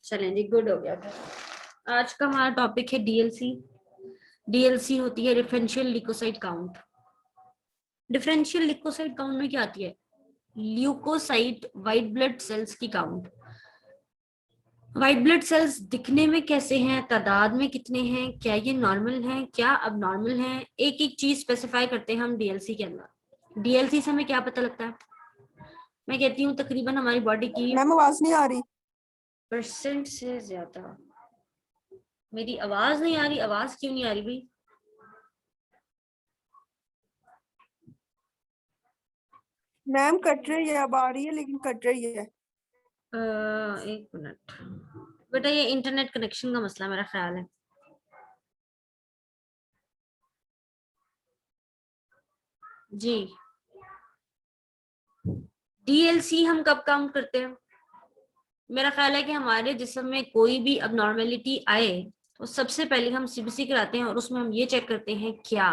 चलें जी, गुड हो गया। आज का हमारा टॉपिक है डीएलसी। डीएलसी होती है differential leukocyte count. Differential leukocyte count में क्या आती है? ल्यूकोसाइट व्हाइट ब्लड सेल्स की काउंट। व्हाइट ब्लड सेल्स दिखने में कैसे हैं, तादाद में कितने हैं, क्या ये नॉर्मल हैं, क्या अब नॉर्मल हैं, एक एक चीज स्पेसिफाई करते हैं हम डीएलसी के अंदर। डीएलसी से हमें क्या पता लगता है? मैं कहती हूँ तकरीबन हमारी बॉडी की मैम आवाज नहीं आ रही। % से ज्यादा। मेरी आवाज नहीं आ रही? आवाज क्यों नहीं आ रही भाई? मैम कट रही है, अब आ रही है लेकिन कट रही है। एक मिनट बेटा, ये इंटरनेट कनेक्शन का मसला मेरा ख्याल है। जी, डीएलसी हम कब काउंट करते हैं? मेरा ख्याल है कि हमारे जिस्म में कोई भी अबनॉर्मेलिटी आए तो सबसे पहले हम सीबीसी कराते हैं और उसमें हम ये चेक करते हैं क्या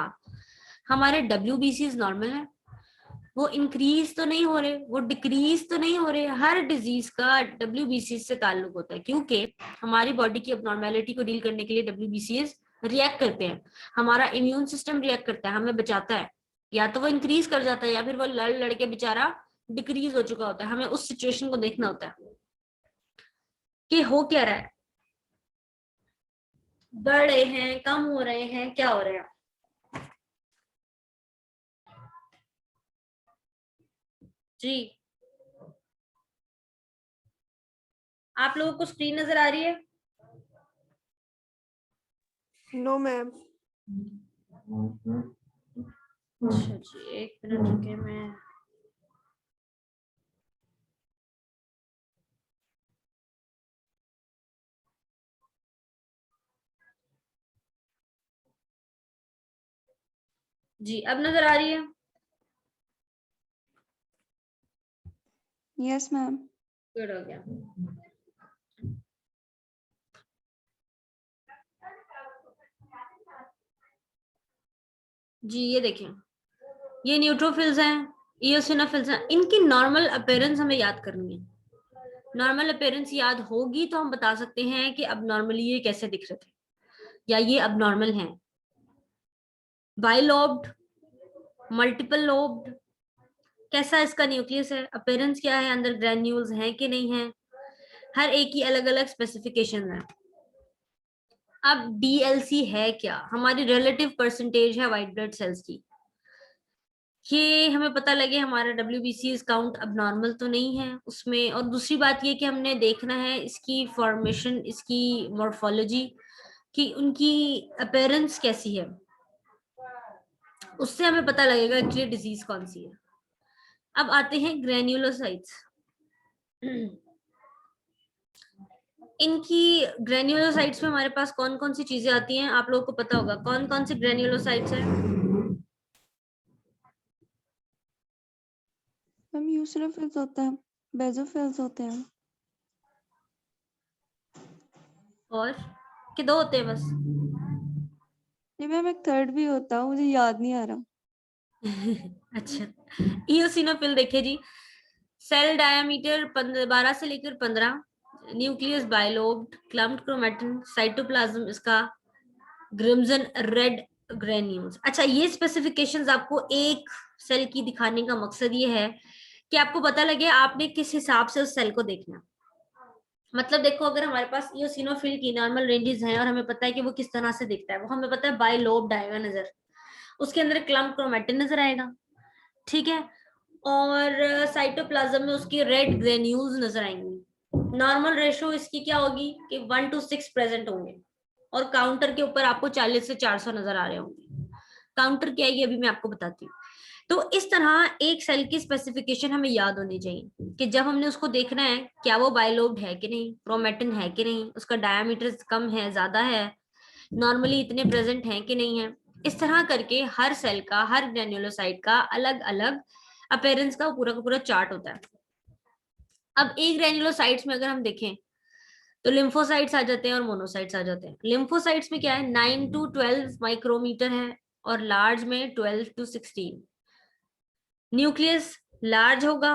हमारे डब्ल्यूबीसीज नॉर्मल है, वो इंक्रीज तो नहीं हो रहे, वो डिक्रीज तो नहीं हो रहे। हर डिजीज का डब्ल्यूबीसी से ताल्लुक होता है, क्योंकि हमारी बॉडी की अबनॉर्मेलिटी को डील करने के लिए डब्ल्यूबीसीज रिएक्ट करते हैं। हमारा इम्यून सिस्टम रिएक्ट करता है, हमें बचाता है। या तो वो इंक्रीज कर जाता है या फिर वो लड़ लड़ के बेचारा डिक्रीज हो चुका होता है। हमें उस सिचुएशन को देखना होता है कि हो क्या रहा है, बढ़ रहे हैं, कम हो रहे हैं, क्या हो रहा है। जी, आप लोगों को स्क्रीन नजर आ रही है? No ma'am. अच्छा जी, एक मिनट रुके, मैं जी अब नजर आ रही है? Yes ma'am. गुड हो गया। जी ये देखें, ये न्यूट्रोफिल्स हैं, इयोसिनोफिल्स हैं। इनकी नॉर्मल अपीयरेंस हमें याद करनी है। नॉर्मल अपीयरेंस याद होगी तो हम बता सकते हैं कि अब नॉर्मली ये कैसे दिख रहे थे या ये अब नॉर्मल हैं। बाइलोब्ड, मल्टीपल लोब्ड, कैसा इसका न्यूक्लियस है, अपीयरेंस क्या है, अंदर ग्रैन्यूल्स हैं कि नहीं है, हर एक की अलग अलग स्पेसिफिकेशन है। अब डीएलसी है क्या? हमारी रिलेटिव परसेंटेज है व्हाइट ब्लड सेल्स की। ये हमें पता लगे हमारा डब्ल्यूबीसी काउंट अब नॉर्मल तो नहीं है उसमें। और दूसरी बात ये कि हमने देखना है इसकी फॉर्मेशन, इसकी मॉर्फोलॉजी, कि उनकी अपीयरेंस कैसी है। उससे हमें पता लगेगा एक्चुअली डिजीज कौन सी है। अब आते हैं ग्रेन्युलोसाइट्स। इनकी ग्रेन्युलोसाइट्स में हमारे पास कौन कौन सी चीजें आती हैं, आप लोगों को पता होगा कौन कौन सी ग्रेन्युलोसाइट्स हैं? मैम यूसुलोफिल्स होता है, बेसोफिल्स होते हैं। और कि दो होते हैं बस? नहीं मैम, एक थर्ड भी होता है, मुझे याद नहीं आ रहा। अच्छा, इयोसिनोफिल देखिए जी, सेल डायामीटर 12 से लेकर 15, न्यूक्लियस बाइलोब्ड, क्लम्प्ड क्रोमैटिन, साइटोप्लाज्म इसका क्रिम्सन रेड ग्रेन्यूल्स। अच्छा, ये स्पेसिफिकेशंस आपको एक सेल की दिखाने का मकसद ये है कि आपको पता लगे आपने किस हिसाब से उस सेल को देखना। मतलब देखो, अगर हमारे पास इयोसिनोफिल की नॉर्मल रेंजेस हैं और हमें पता है कि वो किस तरह से दिखता है, वो हमें पता है बाइलोब्ड आएगा नजर, उसके अंदर क्लम्प्ड क्रोमैटिन नजर आएगा, ठीक है, और साइटोप्लाज्म में उसकी रेड ग्रेन्यूल्स नजर आएंगी। नॉर्मल रेशो इसकी क्या होगी कि 1 to 6 प्रेजेंट होंगे, और काउंटर के ऊपर आपको 40 से 400 नजर आ रहे होंगे। काउंटर क्या है ये अभी मैं आपको बताती हूँ। तो इस तरह एक सेल की स्पेसिफिकेशन हमें याद होनी चाहिए कि जब हमने उसको देखना है क्या वो बाइलोब्ड है कि नहीं, क्रोमैटिन है कि नहीं, उसका डायमीटर कम है ज्यादा है, नॉर्मली इतने प्रेजेंट हैं कि नहीं है। इस तरह करके हर सेल का, हर ग्रेन्युलोसाइट का अलग अलग अपीयरेंस का पूरा चार्ट होता है। अब एक ग्रेन्युलोसाइट्स में अगर हम देखें तो लिम्फोसाइट्स आ जाते हैं और मोनोसाइट्स आ जाते हैं। लिम्फोसाइट्स में क्या है, 9 to 12 माइक्रोमीटर है और लार्ज में 12 to 16। न्यूक्लियस लार्ज होगा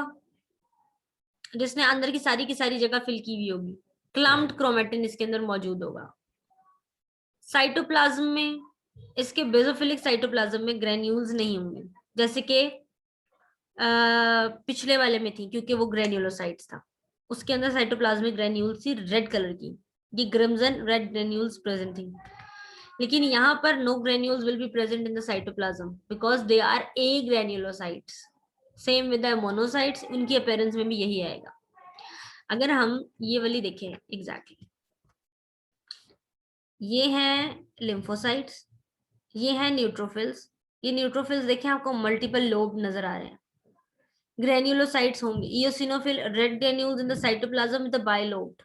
जिसने अंदर की सारी जगह फिल की हुई होगी, क्लम्प्ड क्रोमेटिन इसके अंदर मौजूद होगा। साइटोप्लाज्म में, इसके बेसोफिलिक साइटोप्लाज्म में ग्रेन्यूल्स नहीं होंगे, जैसे कि पिछले वाले में थी, क्योंकि वो ग्रेन्युलोसाइट्स था, उसके अंदर साइटोप्लाज्मिक ग्रेन्यूल्स थी रेड कलर की, ये क्रिम्सन रेड ग्रेन्यूल्स प्रेजेंट थी। लेकिन यहाँ पर no granules will be present in the cytoplasm because they are agranulocytes. Same with the monocytes, उनकी अपीयरेंस में भी यही आएगा। अगर हम ये वाली देखें एग्जैक्टली, ये हैं लिम्फोसाइट्स, ये हैं न्यूट्रोफिल्स। ये न्यूट्रोफिल्स देखें, आपको मल्टीपल लोब नजर आ रहे हैं। ग्रेन्युलोसाइट्स होंगे, eosinophil red granules in the cytoplasm with the bilobed.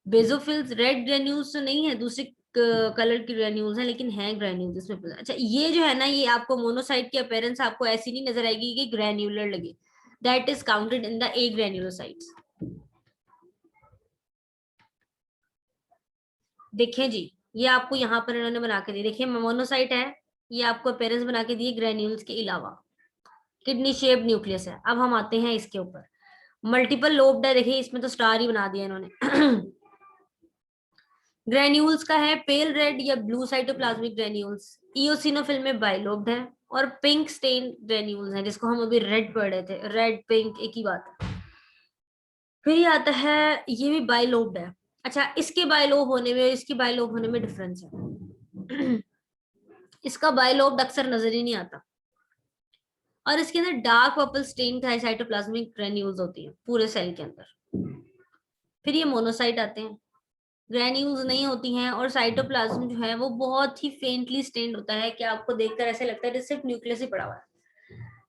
Basophils red granules तो नहीं है, दूसरे कलर की ग्रेन्यूल्स हैं, लेकिन हैं ग्रेन्यूल्स इसमें। अच्छा, ये जो है ना, ये आपको मोनोसाइट की अपीयरेंस आपको ऐसी नहीं नजर आएगी कि ग्रेन्युलर लगे, that is counted in the agranulocytes. देखें जी, ये आपको यहाँ पर इन्होंने बना के दी, देखिए मोनोसाइट है, ये आपको अपीयरेंस बना के दी ग्रेन्यूल्स के अलावा, किडनी शेप न्यूक्लियस है। अब हम आते हैं इसके ऊपर, मल्टीपल लोब्ड है, देखिए इसमें तो स्टार ही बना दिया इन्होंने। ग्रेन्यूल्स का है पेल रेड या ब्लू साइटोप्लाज्मिक ग्रेन्यूल्स, इयोसिनोफिल में बाइलोब्ड है, और पिंक स्टेन ग्रेन्यूल्स हैं, जिसको हम अभी रेड पढ़ रहे थे, रेड पिंक एक ही बात है। फिर ये आता है, ये भी बाइलोब्ड है। अच्छा, इसके बाइलोब होने में इसकी बाइलोब होने में डिफरेंस है। इसका बाइलोब्ड अक्सर नजर ही नहीं आता, और इसके अंदर dark purple stain cytoplasmic granules होती है पूरे सेल के अंदर। फिर ये मोनोसाइट आते हैं, ग्रेन्यूल्स नहीं होती हैं, और साइटोप्लाज्म जो है वो बहुत ही फेंटली स्टेन्ड होता है, कि आपको देखकर ऐसे लगता है कि सिर्फ न्यूक्लियस ही पड़ा हुआ है।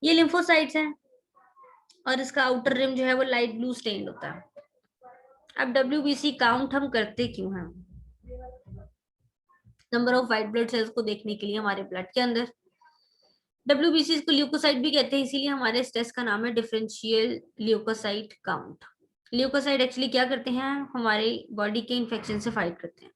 ये लिम्फोसाइट्स हैं, और इसका आउटर रिम जो है वो लाइट ब्लू स्टेन्ड होता है। अब WBC काउंट हम करते क्यों हैं? Number of white blood sales को देखने के लिए हमारे ब्लड के अंदर। WBC को ल्यूकोसाइट भी कहते हैं, इसीलिए हमारे इस टेस्ट का नाम है differential leukocyte count. Leukocyte actually क्या करते हैं, हमारी बॉडी के इन्फेक्शन से फाइट करते हैं।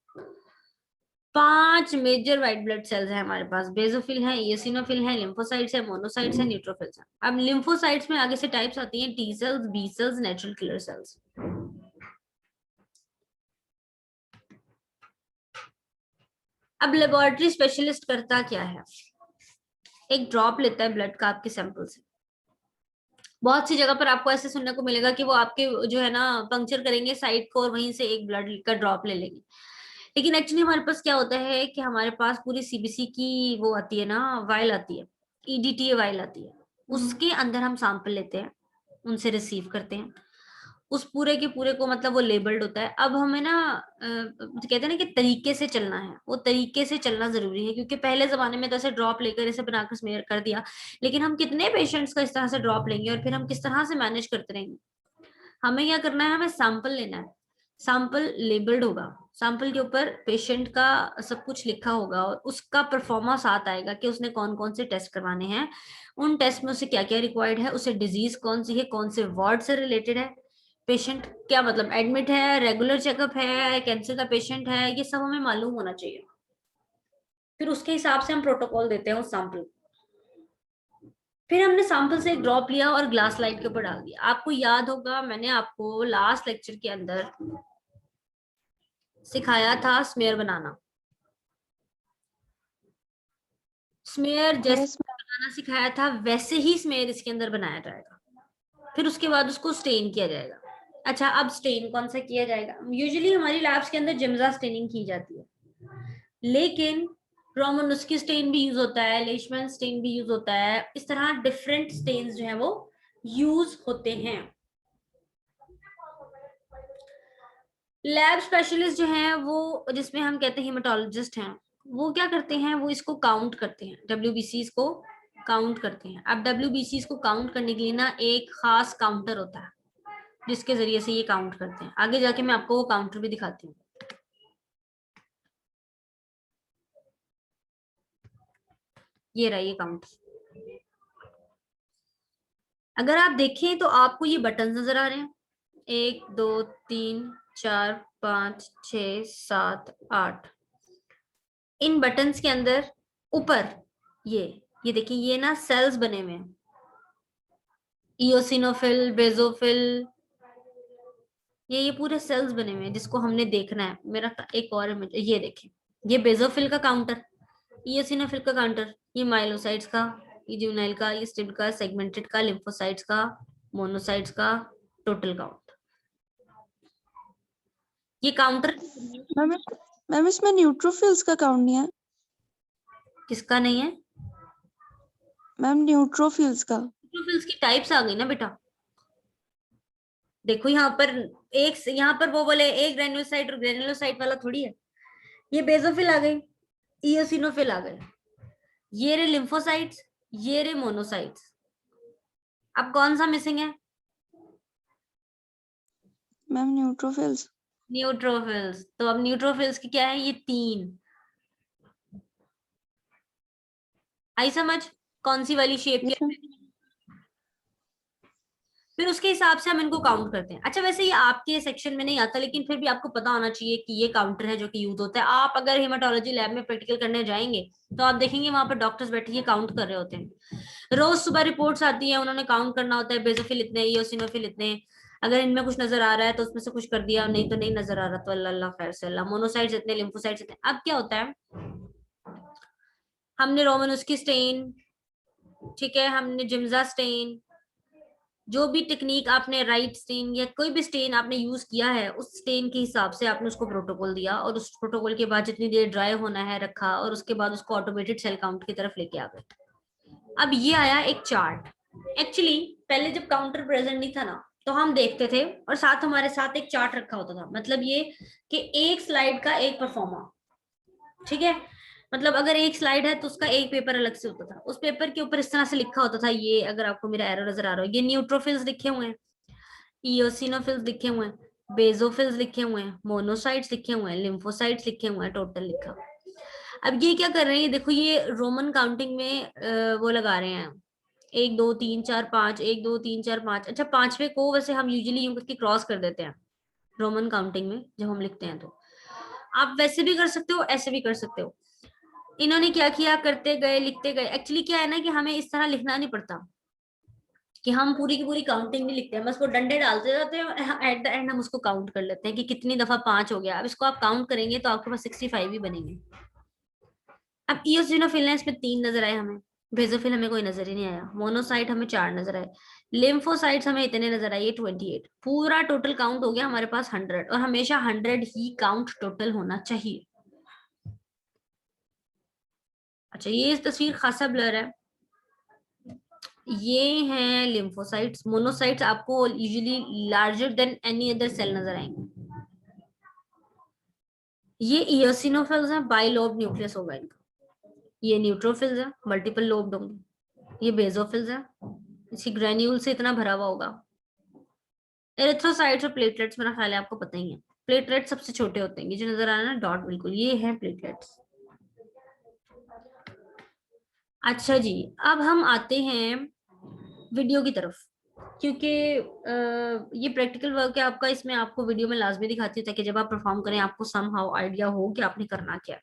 5 मेजर व्हाइट ब्लड सेल्स हैं हमारे पास, बेसोफिल है, इयोसिनोफिल है, लिम्फोसाइट्स है, मोनोसाइट्स है, न्यूट्रोफिल्स है। अब लिम्फोसाइट्स में आगे से टाइप्स आती हैं, T cells, B cells, natural killer cells. अब लेबोरेटरी स्पेशलिस्ट करता क्या है, एक ड्रॉप लेता है ब्लड का आपके सैंपल से। बहुत सी जगह पर आपको ऐसे सुनने को मिलेगा कि वो आपके जो है ना पंक्चर करेंगे साइड को, और वहीं से एक ब्लड का ड्रॉप ले लेंगे। लेकिन एक्चुअली हमारे पास क्या होता है कि हमारे पास पूरी CBC की वो आती है ना, वाइल आती है, EDTA वाइल आती है, उसके अंदर हम सैंपल लेते हैं, उनसे रिसीव करते हैं, उस पूरे के पूरे को मतलब वो लेबल्ड होता है। अब हमें ना कहते हैं ना कि तरीके से चलना है, वो तरीके से चलना जरूरी है, क्योंकि पहले जमाने में तो ऐसे ड्रॉप लेकर इसे बनाकर स्मेयर कर दिया, लेकिन हम कितने पेशेंट्स का इस तरह से ड्रॉप लेंगे, और फिर हम किस तरह से मैनेज करते रहेंगे। हमें क्या करना है, हमें सैंपल लेना है, सैंपल लेबल्ड होगा, सैंपल के ऊपर पेशेंट का सब कुछ लिखा होगा, और उसका परफॉर्मा साथ आएगा कि उसने कौन कौन से टेस्ट करवाने हैं, उन टेस्ट में उसे क्या क्या रिक्वायर्ड है, उसे डिजीज कौन सी है, कौन से वार्ड से रिलेटेड है, पेशेंट क्या मतलब एडमिट है, रेगुलर चेकअप है, कैंसर का पेशेंट है, ये सब हमें मालूम होना चाहिए। फिर उसके हिसाब से हम प्रोटोकॉल देते हैं उस सैंपल। फिर हमने सैंपल से एक ड्रॉप लिया और ग्लास स्लाइड के ऊपर डाल दिया। आपको याद होगा, मैंने आपको लास्ट लेक्चर के अंदर सिखाया था स्मेयर बनाना, स्मेयर जैसे यस बनाना सिखाया था, वैसे ही स्मेयर इसके अंदर बनाया जाएगा। फिर उसके बाद उसको स्टेन किया जाएगा। अच्छा, अब स्टेन कौन सा किया जाएगा, यूजुअली हमारी लैब्स के अंदर जिम्जा स्टेनिंग की जाती है, लेकिन रोमानस्की स्टेन भी यूज होता है, लेशमैन स्टेन भी यूज होता है, इस तरह डिफरेंट स्टेन्स जो है वो यूज होते हैं। लैब स्पेशलिस्ट जो हैं वो, जिसमें हम कहते हैं हेमाटोलॉजिस्ट हैं, वो क्या करते हैं, वो इसको काउंट करते हैं, WBCs को काउंट करते हैं। अब WBCs को काउंट करने के लिए ना एक खास काउंटर होता है, जिसके जरिए से ये काउंट करते हैं। आगे जाके मैं आपको वो काउंटर भी दिखाती हूँ। ये रहा ये काउंटर। अगर आप देखें तो आपको ये बटन नजर आ रहे हैं, 1 2 3 4 5 6 7 8। इन बटन्स के अंदर ऊपर ये देखिए, ये ना सेल्स बने हुए हैं, इयोसिनोफिल, बेसोफिल, ये पूरे सेल्स बने हुए हैं जिसको हमने देखना है। मेरा एक और इमेज ये देखें, ये बेजोफिल का काउंटर, इयोसिनोफिल का काउंटर, ये माइलोसाइट्स का, ये जुवेनाइल का, ये स्टिम्ड का, सेगमेंटेड का, लिम्फोसाइट्स का, मोनोसाइट्स का टोटल काउंट। ये काउंटर मैम इसमें न्यूट्रोफिल्स का काउंट नहीं है। किसका नहीं है? मैम न्यूट्रोफिल्स का। न्यूट्रोफिल्स की टाइप्स आ गई ना बेटा। देखो यहाँ पर यहाँ पर वो बोले एक ग्रेन्युलोसाइट और ग्रेन्युलोसाइट वाला थोड़ी है। ये बेजोफिल आ गई, इयोसिनोफिल आ गए, ये रे लिम्फोसाइट्स, ये रे मोनोसाइट्स। अब कौन सा मिसिंग है? Ma'am neutrophils. न्यूट्रोफिल्स। तो अब न्यूट्रोफिल्स की क्या है? ये 3। आई समझ कौन सी वाली शेप यस के? मैम। फिर उसके हिसाब से हम इनको काउंट करते हैं। अच्छा वैसे ये आपके सेक्शन में नहीं आता, लेकिन फिर भी आपको पता होना चाहिए कि ये काउंटर है जो कि यूज होता है। आप अगर हेमाटोलॉजी लैब में प्रैक्टिकल करने जाएंगे तो आप देखेंगे वहां पर डॉक्टर्स बैठे ये काउंट कर रहे होते हैं। रोज सुबह रिपोर्ट्स आती है, उन्होंने काउंट करना होता है, बेजोफिल इतने, इयोसिनोफिल इतने। अगर इनमें कुछ नजर आ रहा है तो उसमें से कुछ कर दिया, नहीं तो नहीं नजर आ रहा तो अल्लाह अल्लाह खैर से अल्लाह। मोनोसाइट्स इतने, लिम्फोसाइट्स इतने। अब क्या होता है, हमने रोमन उसकी स्टेन, ठीक है, हमने जिम्जा स्टेन, जो भी टेक्निक आपने राइट स्टेन या कोई भी स्टेन आपने यूज किया है, उस स्टेन के हिसाब से आपने उसको प्रोटोकॉल दिया, और उस प्रोटोकॉल के बाद जितनी देर ड्राई होना है रखा, और उसके बाद उसको ऑटोमेटेड सेल काउंट की तरफ लेके आ गए। अब ये आया एक चार्ट। एक्चुअली पहले जब काउंटर प्रेजेंट नहीं था ना, तो हम देखते थे और साथ हमारे साथ एक चार्ट रखा होता था। मतलब ये कि एक स्लाइड का एक परफॉर्मा, ठीक है। मतलब अगर एक स्लाइड है तो उसका एक पेपर अलग से होता था, उस पेपर के ऊपर इस तरह से लिखा होता था। ये अगर आपको मेरा एरो नजर आ रहा हो, ये न्यूट्रोफिल्स लिखे हुए हैं, इयोसिनोफिल्स लिखे हुए हैं, बेजोफिल्स लिखे हुए हैं, मोनोसाइट्स लिखे हुए हैं, लिम्फोसाइट्स लिखे हुए हैं, टोटल लिखा। अब ये क्या कर रहे हैं, ये देखो, ये रोमन काउंटिंग में वो लगा रहे हैं 1 2 3 4 5, 1 2 3 4 5। अच्छा, पांचवे को वैसे हम यूजुअली यूं करके क्रॉस कर देते हैं रोमन काउंटिंग में जब हम लिखते हैं। तो आप वैसे भी कर सकते हो, ऐसे भी कर सकते हो। इन्होंने क्या किया, करते गए लिखते गए। एक्चुअली क्या है ना कि हमें इस तरह लिखना नहीं पड़ता कि हम पूरी की पूरी काउंटिंग नहीं लिखते हैं, बस वो डंडे डालते जाते हैं, एट द एंड हम उसको काउंट कर लेते हैं कि कितनी दफा 5 हो गया। अब इसको आप काउंट करेंगे तो आपके पास 65 ही बनेंगे। अब इयोसिनोफिल ने इसमें 3 नजर आए हमें, बेजोफिल हमें कोई नजर ही नहीं आया, मोनोसाइट हमें 4 नजर आए, लिम्फोसाइट्स हमें इतने नजर आए 28। पूरा टोटल काउंट हो गया हमारे पास 100, और हमेशा 100 ही काउंट टोटल होना चाहिए। अच्छा, ये इस तस्वीर खासा ब्लर है। ये हैं लिम्फोसाइट्स। मोनोसाइट्स आपको usually larger than any other cell नजर आएंगे। ये इयोसिनोफिल्स हैं, बाइलोब न्यूक्लियस होगा इनका। ये न्यूट्रोफिल्स हैं, मल्टीपल लोब्ड होंगे। ये बेजोफिल्स हैं, इसी ग्रेन्यूल से इतना भरा हुआ होगा। एरिथ्रोसाइट्स और प्लेटलेट्स मेरा ख्याल है आपको पता ही है। प्लेटलेट सबसे छोटे होते हैं, ये जो नजर आ रहा है ना डॉट, बिल्कुल ये है प्लेटलेट्स। अच्छा जी, अब हम आते हैं वीडियो की तरफ, क्योंकि ये प्रैक्टिकल वर्क है आपका, इसमें आपको वीडियो में लाजमी दिखाती है ताकि जब आप परफॉर्म करें आपको सम हाउ आइडिया हो कि आपने करना क्या है।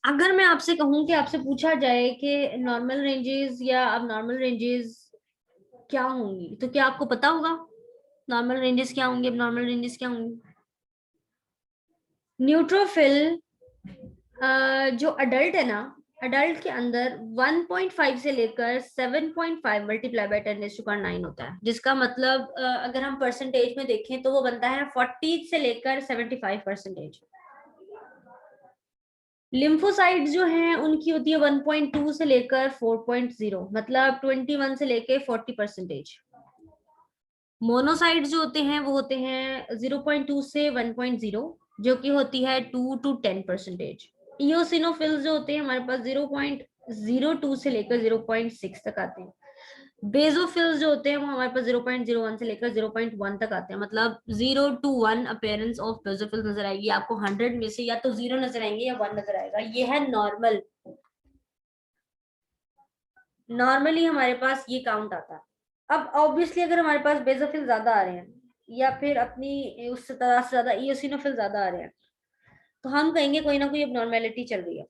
अगर मैं आपसे कहूं कि आपसे पूछा जाए कि नॉर्मल रेंजेस या अब नॉर्मल रेंजेस क्या होंगी, तो क्या आपको पता होगा नॉर्मल रेंजेस क्या होंगे, अब नॉर्मल रेंजेस क्या होंगी? न्यूट्रोफिल जो अडल्ट है ना, अडल्ट के अंदर 1.5 से लेकर 7.5 मल्टीप्लाई बाय 10⁹ होता है, जिसका मतलब अगर हम परसेंटेज में देखें तो वो बनता है 40 से लेकर 75%। लिम्फोसाइट जो हैं उनकी होती है 1.2 से लेकर 4.0, मतलब 21 से लेकर 40%। मोनोसाइट जो होते हैं वो होते हैं 0.2 से 1.0, जो कि होती है 2 to 10%। इयोसिनोफिल्स जो होते हैं हमारे पास 0.02 से लेकर 0.6 तक आते हैं। बेजोफिल्स जो होते हैं वो हमारे पास 0.01 से लेकर 0.1 तक आते हैं। मतलब 0 to 1 अपीयरेंस ऑफ बेजोफिल्स नजर आएगी आपको 100 में से, या तो 0 नजर आएंगे या 1 नजर आएगा। ये है नॉर्मल। नॉर्मली हमारे पास ये काउंट आता है। अब ऑब्वियसली अगर हमारे पास बेजोफिल ज्यादा आ रहे हैं या फिर अपनी उससे तरह से ज्यादा इयोसिनोफिल ज्यादा आ रहे हैं, तो हम कहेंगे कोई ना कोई अब नॉर्मेलिटी चल रही है।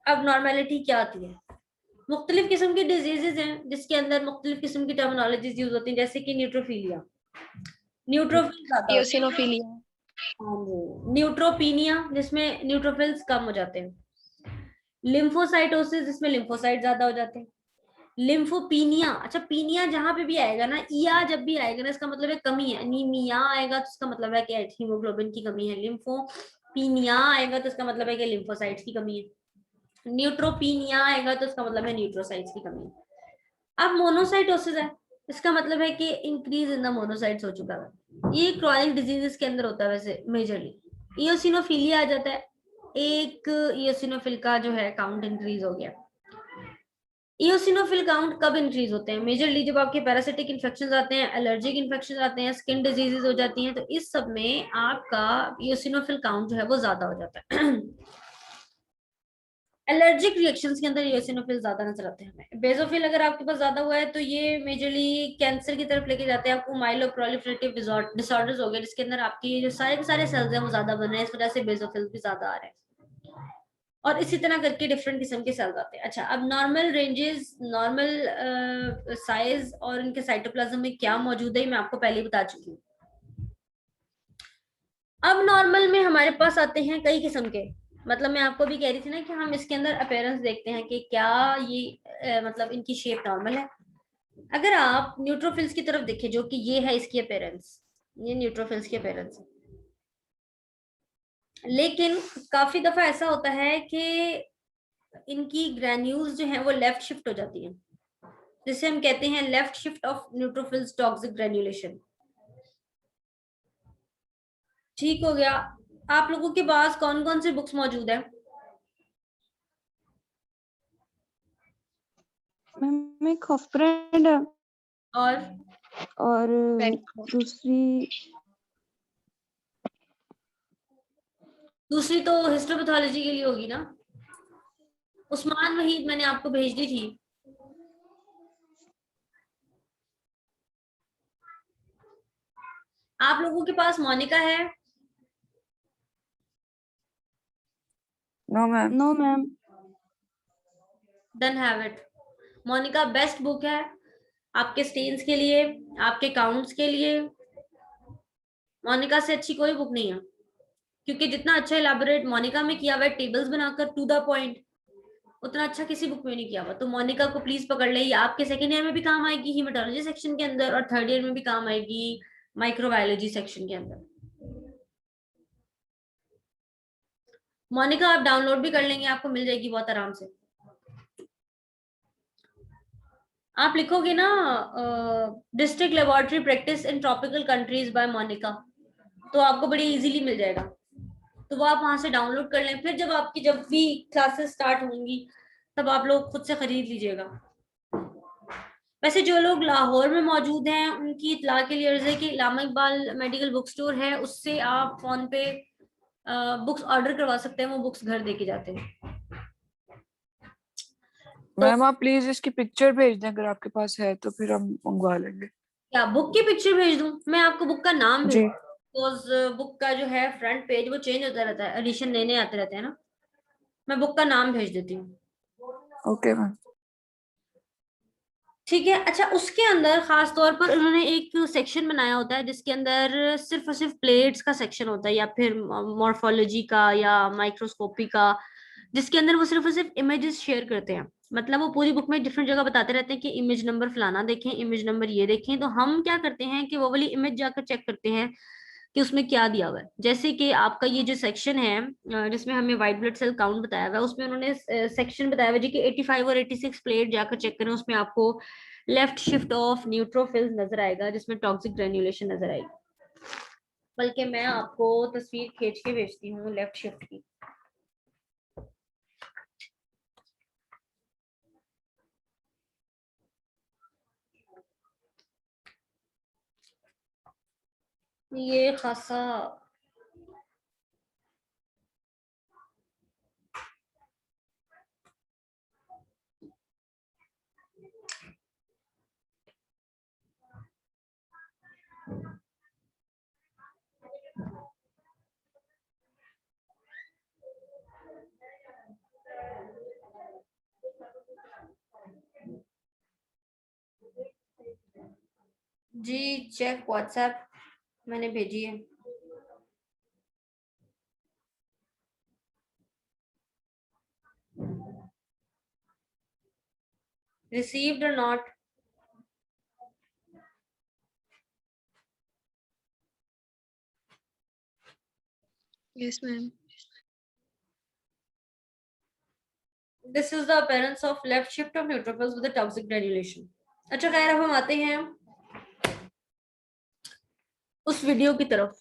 अब नॉर्मेलिटी क्या आती है? मुख्तलिफ किस्म की डिजीजेज हैं जिसके अंदर मुख्तलिफ किस्म की टर्मिनोलॉजीज यूज होती हैं, जैसे कि न्यूट्रोफिलिया, न्यूट्रोफिल ज्यादा होते हैं। इयोसिनोफिलिया, हाँ जी, न्यूट्रोपीनिया जिसमें न्यूट्रोफिल्स कम हो जाते हैं, लिम्फोसाइटोसिस जिसमें लिम्फोसाइट ज्यादा हो जाते हैं, लिम्फोपीनिया, अच्छा पीनिया जहां पे भी आएगा ना, इया जब भी आएगा ना, इसका मतलब है कमी है, अनीमिया आएगा तो इसका मतलब है कि हीमोग्लोबिन की कमी है, लिम्फोपीनिया आएगा तो इसका मतलब है कि लिम्फोसाइट्स की कमी है, न्यूट्रोपीनिया आएगा तो इसका मतलब है न्यूट्रोसाइट्स की कमी है। अब मोनोसाइटोसिस है, इसका मतलब है कि इंक्रीज इन द मोनोसाइट्स हो चुका है। ये क्रॉनिक डिजीजेस के अंदर होता है वैसे मेजरली। इयोसिनोफिलिया आ जाता है, एक इयोसिनोफिल का जो है काउंट इंक्रीज हो गया। इयोसिनोफिल काउंट कब इंक्रीज होते हैं? मेजरली जब आपके पैरासिटिक इन्फेक्शन आते हैं, एलर्जिक इन्फेक्शन आते हैं, स्किन डिजीजेज हो जाती हैं, तो इस सब में आपका इयोसिनोफिल काउंट जो है वो ज्यादा हो जाता है। एलर्जिक रिएक्शंस के अंदर इयोसिनोफिल ज्यादा नजर आते हैं हमें। बेसोफिल अगर आपके पास ज्यादा हुआ है तो ये मेजरली कैंसर की तरफ लेके जाते हैं आपको, माइलोप्रोलिफरेटिव डिसऑर्डर्स हो गए जिसके अंदर आपकी जो सारे के सारे सेल्स हैं वो ज्यादा बन रहे हैं, इस वजह से बेसोफिल भी ज्यादा आ रहे हैं, और इसी तरह करके डिफरेंट किस्म के सेल्स आते हैं। अच्छा, अब नॉर्मल रेंजेस, नॉर्मल साइज और इनके साइटोप्लाज्म में क्या मौजूद है मैं आपको पहले ही बता चुकी हूँ। अब नॉर्मल में हमारे पास आते हैं कई किस्म के, मतलब मैं आपको भी कह रही थी ना कि हम इसके अंदर अपीयरेंस देखते हैं कि क्या ये मतलब इनकी शेप नॉर्मल है। अगर आप न्यूट्रोफिल्स की तरफ देखें, जो कि ये है इसकी अपीयरेंस, ये न्यूट्रोफिल्स की अपीयरेंस है, लेकिन काफी दफा ऐसा होता है कि इनकी ग्रैन्यूल्स जो है वो लेफ्ट शिफ्ट हो जाती हैं, जिसे हम कहते हैं left shift of neutrophils toxic granulation. ठीक हो गया। आप लोगों के पास कौन कौन सी बुक्स मौजूद है? मैम एक हॉफब्रेंड है और और दूसरी दूसरी तो हिस्टोपैथोलॉजी के लिए होगी ना, उस्मान वहीद मैंने आपको भेज दी थी। आप लोगों के पास मोनिका है? No ma'am, no ma'am. Then have it. Monica best book है आपके स्टेन्स के लिए, आपके काउंट्स के लिए। मोनिका से अच्छी कोई बुक नहीं है, क्योंकि जितना अच्छा इलाबोरेट मोनिका में किया हुआ है, टेबल्स बनाकर टू द पॉइंट, उतना अच्छा किसी बुक में नहीं किया हुआ। तो मोनिका को प्लीज पकड़ ले, ये आपके सेकेंड ईयर में भी काम आएगी हीमेटोलॉजी सेक्शन के अंदर, और थर्ड ईयर में भी काम आएगी माइक्रोबायोलॉजी सेक्शन के अंदर। मोनिका आप डाउनलोड भी कर लेंगे, आपको मिल जाएगी बहुत आराम से। आप लिखोगे ना district laboratory practice in tropical countries by Monica, तो आपको बड़ी इजीली मिल जाएगा, तो वो आप वहां से डाउनलोड कर लें। फिर जब आपकी जब भी क्लासेस स्टार्ट होंगी तब आप लोग खुद से खरीद लीजिएगा। वैसे जो लोग लाहौर में मौजूद हैं उनकी इतला के लिए अर्ज है कि इलामा इकबाल मेडिकल बुक स्टोर है, उससे आप फोन पे बुक्स ऑर्डर करवा सकते हैं, वो बुक्स घर देके जाते हैं। तो मैम आप प्लीज इसकी पिक्चर भेज दें, अगर आपके पास है तो फिर हम मंगवा लेंगे। क्या बुक की पिक्चर भेज दूं? मैं आपको बुक का नाम भेज, जी। बिकॉज बुक का जो है फ्रंट पेज वो चेंज होता रहता है, एडिशन नए नए आते रहते हैं ना। मैं बुक का नाम भेज देती हूँ। Okay ma'am. ठीक है। अच्छा, उसके अंदर खास तौर पर उन्होंने एक सेक्शन बनाया होता है जिसके अंदर सिर्फ और सिर्फ प्लेट्स का सेक्शन होता है, या फिर मॉर्फोलॉजी का या माइक्रोस्कोपी का, जिसके अंदर वो सिर्फ और सिर्फ इमेजेस शेयर करते हैं। मतलब वो पूरी बुक में डिफरेंट जगह बताते रहते हैं कि इमेज नंबर फलाना देखें, इमेज नंबर ये देखें, तो हम क्या करते हैं कि वो वाली इमेज जाकर चेक करते हैं कि उसमें क्या दिया हुआ है। जैसे कि आपका ये जो सेक्शन है जिसमें हमें व्हाइट ब्लड सेल काउंट बताया हुआ है, उसमें उन्होंने सेक्शन बताया हुआ है जी कि 85 और 86 प्लेट जाकर चेक करें, उसमें आपको लेफ्ट शिफ्ट ऑफ न्यूट्रोफिल्स नजर आएगा, जिसमें टॉक्सिक ग्रेन्युलेशन नजर आएगी। बल्कि मैं आपको तस्वीर खींच के भेजती हूँ लेफ्ट शिफ्ट की। ये खासा जी चेक व्हाट्सएप मैंने भेजी है। रिसीव्ड और not? Yes ma'am. This is the appearance of left shift of neutrophils with a toxic granulation. अच्छा खैर, अब हम आते हैं उस वीडियो की तरफ।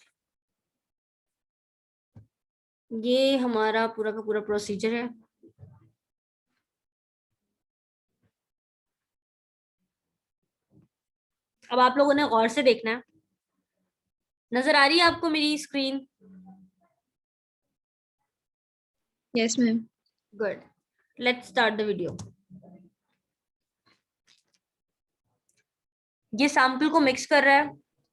ये हमारा पूरा का पूरा प्रोसीजर है। अब आप लोगों ने गौर से देखना है। नजर आ रही है आपको मेरी screen? Yes ma'am. Good, let's start the video. ये सैंपल को मिक्स कर रहा है,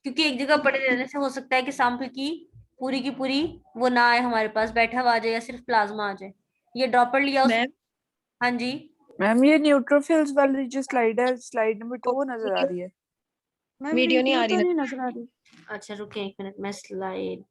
क्योंकि एक जगह पड़े रहने से हो सकता है कि सैंपल की पूरी वो ना आए, हमारे पास बैठा हुआ आ जाए या सिर्फ प्लाज्मा आ जाए। ये ड्रॉपर लिया मैम हाँ जी। मैम ये न्यूट्रोफिल्स वाली जो स्लाइड है, स्लाइड नंबर 2 वो नजर आ रही है। मैम वीडियो नहीं आ रही, तो नहीं नजर आ रही। अच्छा रुके एक मिनट, मैं स्लाइड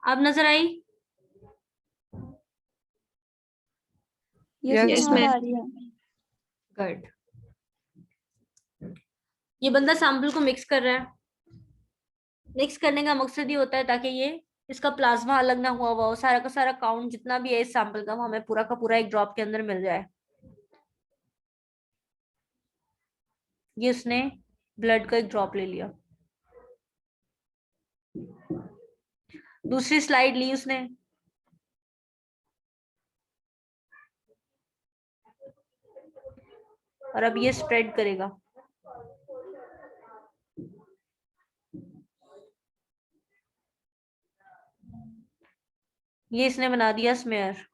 अब नजर आई? यस मैम आ रही है। गुड। ये बंदा सैंपल को मिक्स कर रहा है। मिक्स करने का मकसद ये होता है ताकि ये इसका प्लाज्मा अलग ना हुआ हो, सारा का सारा काउंट जितना भी है इस सैंपल का वो हमें पूरा का पूरा एक ड्रॉप के अंदर मिल जाए। ये उसने ब्लड का एक ड्रॉप ले लिया। दूसरी स्लाइड ली उसने। और अब ये स्प्रेड करेगा। ये इसने बना दिया स्मेयर।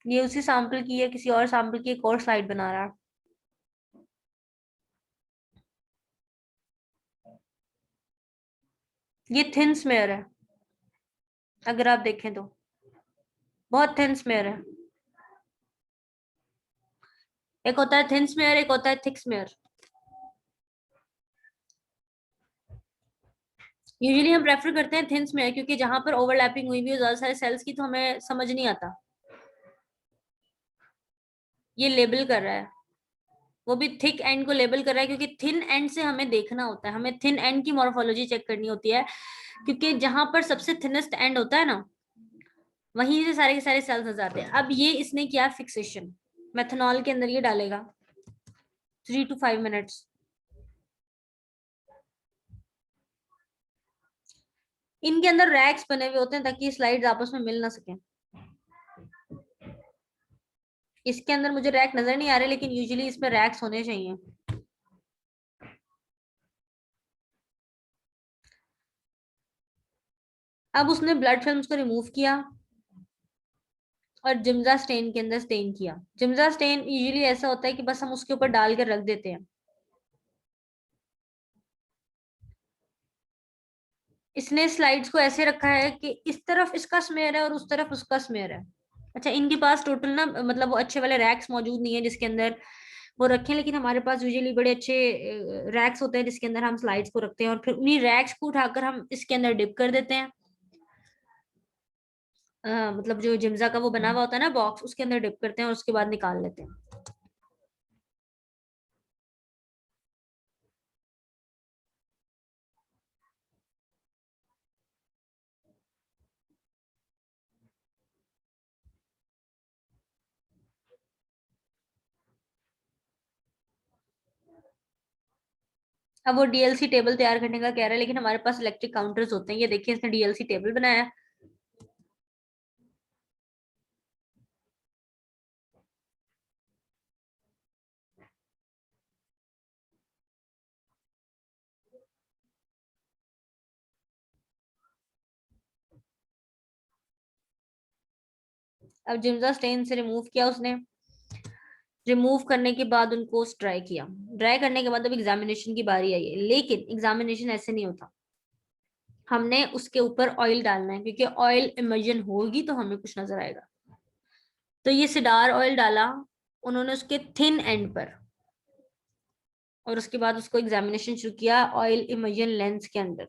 ये उसी सैंपल की है, किसी और सैंपल की एक और स्लाइड बना रहा है। ये थिन स्मेयर है, अगर आप देखें तो बहुत थिन स्मेयर है। एक होता है थिन स्मेयर, एक होता है थिक स्मेयर। यूजुअली हम प्रेफर करते हैं थिन स्मेयर, क्योंकि जहां पर ओवरलैपिंग हुई भी हो ज्यादा सारे सेल्स की तो हमें समझ नहीं आता। ये लेबल कर रहा है, वो भी थिक एंड को लेबल कर रहा है, क्योंकि थिन एंड से हमें देखना होता है, हमें थिन एंड की मॉर्फोलॉजी चेक करनी होती है, क्योंकि जहां पर सबसे थिनेस्ट एंड होता है ना, वहीं से सारे के सारे सेल्स नजर आते हैं। अब ये इसने किया फिक्सेशन, मेथनॉल के अंदर ये डालेगा 3 to 5 मिनट्स। इनके अंदर रैक्स बने हुए होते हैं ताकि स्लाइड्स आपस में मिल ना सके। इसके अंदर मुझे रैक नजर नहीं आ रहे, लेकिन यूजुअली इसमें रैक्स होने चाहिए। अब उसने ब्लड फिल्म्स को रिमूव किया और जिम्जा स्टेन के अंदर स्टेन किया। जिम्जा स्टेन यूजुअली ऐसा होता है कि बस हम उसके ऊपर डाल कर रख देते हैं। इसने स्लाइड्स को ऐसे रखा है कि इस तरफ इसका स्मेयर है और उस तरफ उसका स्मेयर है। अच्छा, इनके पास टोटल ना मतलब वो अच्छे वाले रैक्स मौजूद नहीं है जिसके अंदर वो रखें, लेकिन हमारे पास यूजुअली बड़े अच्छे रैक्स होते हैं जिसके अंदर हम स्लाइड्स को रखते हैं, और फिर उन्हीं रैक्स को उठाकर हम इसके अंदर डिप कर देते हैं। मतलब जो जिम्जा का वो बना हुआ होता है ना बॉक्स, उसके अंदर डिप करते हैं और उसके बाद निकाल लेते हैं। अब वो डीएलसी टेबल तैयार करने का कह रहा है, लेकिन हमारे पास इलेक्ट्रिक काउंटर्स होते हैं। ये देखिए इसने डीएलसी टेबल बनाया है। अब जिम्जा स्टेन से रिमूव किया उसने, रिमूव करने के बाद उनको ड्राई किया, ड्राई करने के बाद अब एग्जामिनेशन की बारी आई है। लेकिन एग्जामिनेशन ऐसे नहीं होता, हमने उसके ऊपर ऑयल डालना है, क्योंकि ऑयल इमर्जन होगी तो हमें कुछ नजर आएगा। तो ये सिडार ऑयल डाला उन्होंने उसके थिन एंड पर, और उसके बाद उसको एग्जामिनेशन शुरू किया ऑयल इमर्जन लेंस के अंदर।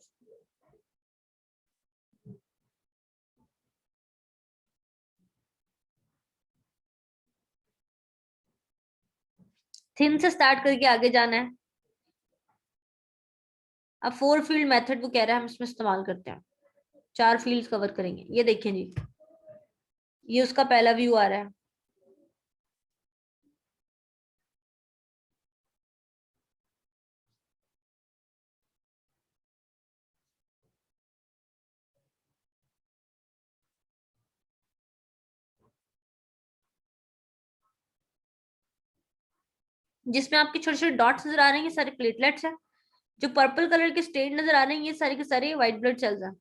थिन से स्टार्ट करके आगे जाना है। अब 4 फील्ड मेथड वो कह रहा है हम इसमें इस्तेमाल करते हैं, 4 फील्ड्स कवर करेंगे। ये देखें जी, ये उसका पहला व्यू आ रहा है। जिसमें आपके छोटे छोटे डॉट्स नजर आ रहे हैं ये सारे प्लेटलेट्स हैं, जो पर्पल कलर के स्टेन नजर आ रहे हैं ये सारे के सारे व्हाइट ब्लड सेल्स हैं।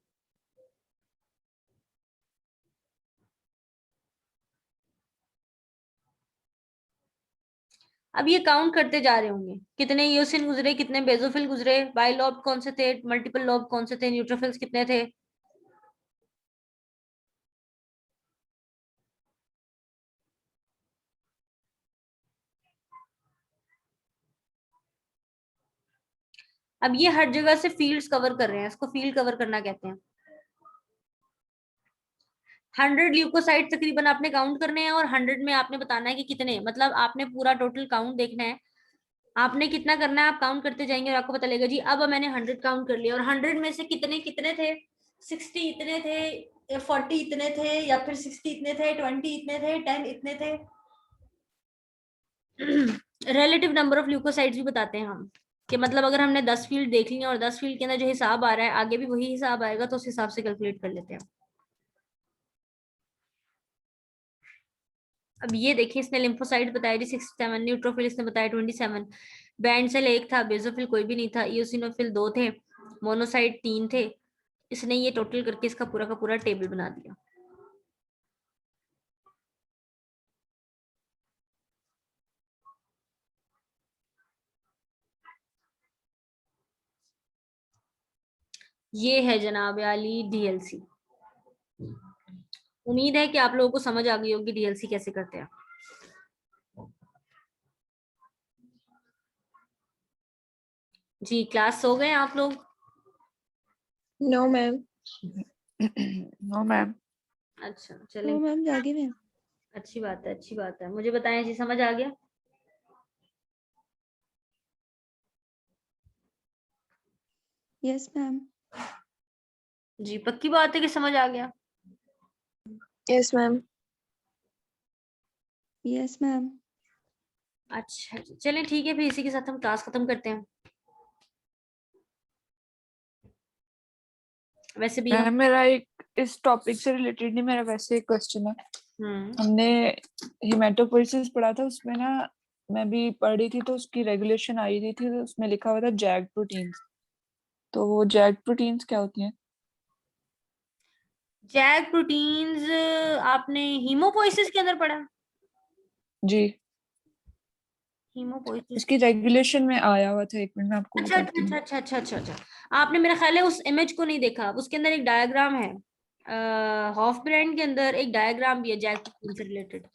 अब ये काउंट करते जा रहे होंगे कितने ईओसिन गुजरे, कितने बेसोफिल गुजरे, बाइलोब कौन से थे, मल्टीपल लोब कौन से थे, न्यूट्रोफिल्स कितने थे। अब ये हर जगह से फील्ड्स कवर कर रहे हैं, इसको फील्ड कवर करना कहते हैं। 100 ल्यूकोसाइट तकरीबन आपने काउंट करने हैं, और 100 में आपने बताना है कि कितने, मतलब आपने पूरा टोटल काउंट देखना है, आपने कितना करना है, आप काउंट करते जाएंगे और आपको पता लगेगा जी अब मैंने 100 काउंट कर लिया, और 100 में से कितने कितने थे, 60 इतने थे, 40 इतने थे, या फिर 60 इतने थे, 20 इतने थे, 10 इतने थे। रिलेटिव नंबर ऑफ ल्यूकोसाइट्स भी बताते हैं हम, कि मतलब अगर हमने 10 फील्ड देख ली और 10 फील्ड के अंदर जो हिसाब आ रहा है आगे भी वही हिसाब आएगा, तो उस हिसाब से कैलकुलेट कर लेते हैं। अब ये देखिए इसने लिम्फोसाइट बताया जी 67, न्यूट्रोफिल इसने बताया 27, बैंड सेल 1 था, बेसोफिल कोई भी नहीं था, इओसिनोफिल 2 थे, मोनोसाइट 3 थे। इसने ये टोटल करके इसका पूरा का पूरा टेबल बना दिया। ये है जनाब आली डीएलसी। उम्मीद है कि आप लोगों को समझ आ गई होगी डीएलसी कैसे करते हैं। जी क्लास सो गए आप लोग? No ma'am. No ma'am. अच्छा नो चलें, मैम जागे मैम। अच्छी बात है, अच्छी बात है। मुझे बताएं जी समझ आ गया? Yes ma'am. जी पक्की बात है कि समझ आ गया? Yes ma'am. Yes ma'am. अच्छा चलें ठीक है, फिर इसी के साथ हम क्लास खत्म करते हैं। वैसे भी हम मेरा एक इस टॉपिक से रिलेटेड नहीं, मेरा वैसे एक क्वेश्चन है। हमने हेमेटोपोइसिस पढ़ा था, उसमें ना मैं भी पढ़ी थी, तो उसकी रेगुलेशन आई थी तो उसमें लिखा हुआ था जैग प्रोटीन्स। तो वो जैग प्रोटीन्स क्या होती हैं? जैग प्रोटीन्स आपने हीमोपोइसिस के अंदर पढ़ा? जी, हीमोपोइसिस, इसकी रेगुलेशन में आया हुआ था, एक मिनट में आपको अच्छा बताती अच्छा हूँ। अच्छा अच्छा अच्छा अच्छा अच्छा। आपने मेरा ख्याल है उस इमेज को नहीं देखा, उसके अंदर एक डायग्राम है, हॉफ ब्रांड के अंदर एक डायग्राम भी है जैग प्रोटीन से रिलेटेड।